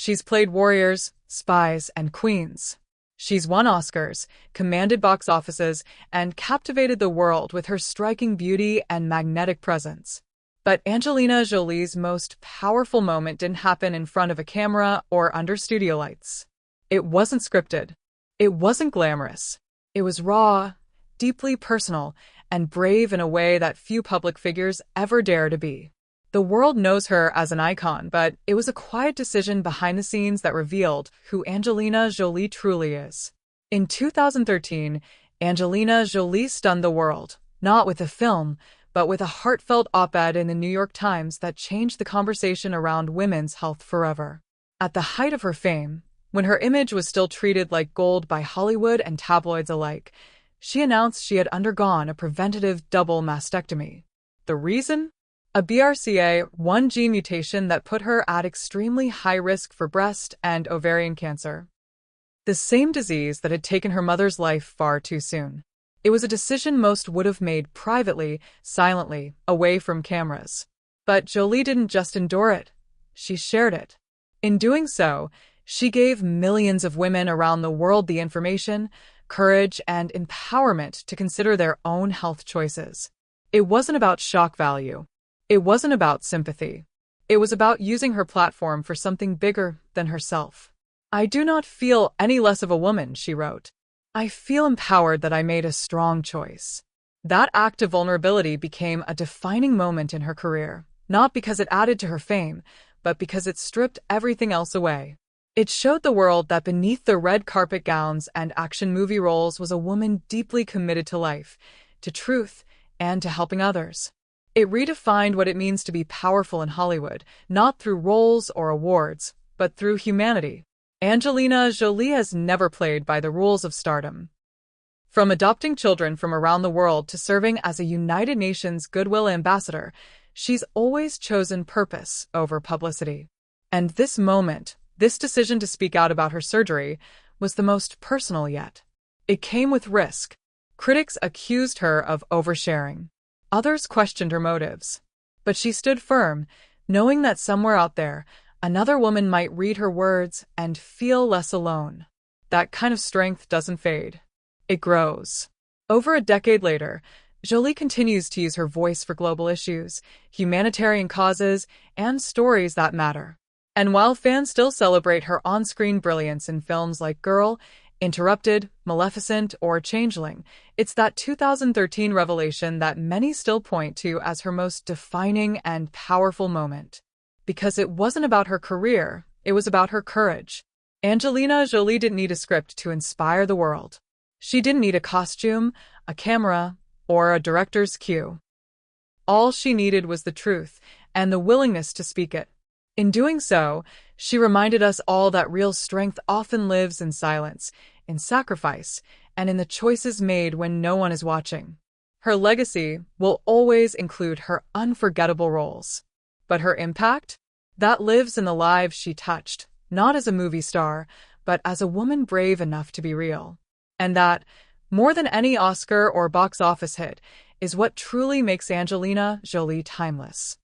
She's played warriors, spies, and queens. She's won Oscars, commanded box offices, and captivated the world with her striking beauty and magnetic presence. But Angelina Jolie's most powerful moment didn't happen in front of a camera or under studio lights. It wasn't scripted. It wasn't glamorous. It was raw, deeply personal, and brave in a way that few public figures ever dare to be. The world knows her as an icon, but it was a quiet decision behind the scenes that revealed who Angelina Jolie truly is. In 2013, Angelina Jolie stunned the world, not with a film, but with a heartfelt op-ed in the New York Times that changed the conversation around women's health forever. At the height of her fame, when her image was still treated like gold by Hollywood and tabloids alike, she announced she had undergone a preventative double mastectomy. The reason? A BRCA1 gene mutation that put her at extremely high risk for breast and ovarian cancer. The same disease that had taken her mother's life far too soon. It was a decision most would have made privately, silently, away from cameras. But Jolie didn't just endure it. She shared it. In doing so, she gave millions of women around the world the information, courage, and empowerment to consider their own health choices. It wasn't about shock value. It wasn't about sympathy. It was about using her platform for something bigger than herself. "I do not feel any less of a woman," she wrote. "I feel empowered that I made a strong choice." That act of vulnerability became a defining moment in her career, not because it added to her fame, but because it stripped everything else away. It showed the world that beneath the red carpet gowns and action movie roles was a woman deeply committed to life, to truth, and to helping others. It redefined what it means to be powerful in Hollywood, not through roles or awards, but through humanity. Angelina Jolie has never played by the rules of stardom. From adopting children from around the world to serving as a United Nations Goodwill Ambassador, she's always chosen purpose over publicity. And this moment, this decision to speak out about her surgery, was the most personal yet. It came with risk. Critics accused her of oversharing. Others questioned her motives. But she stood firm, knowing that somewhere out there, another woman might read her words and feel less alone. That kind of strength doesn't fade. It grows. Over a decade later, Jolie continues to use her voice for global issues, humanitarian causes, and stories that matter. And while fans still celebrate her on-screen brilliance in films like Girl, Interrupted, Maleficent, or Changeling, it's that 2013 revelation that many still point to as her most defining and powerful moment. Because it wasn't about her career, it was about her courage. Angelina Jolie didn't need a script to inspire the world. She didn't need a costume, a camera, or a director's cue. All she needed was the truth and the willingness to speak it. In doing so, she reminded us all that real strength often lives in silence, in sacrifice, and in the choices made when no one is watching. Her legacy will always include her unforgettable roles. But her impact? That lives in the lives she touched, not as a movie star, but as a woman brave enough to be real. And that, more than any Oscar or box office hit, is what truly makes Angelina Jolie timeless.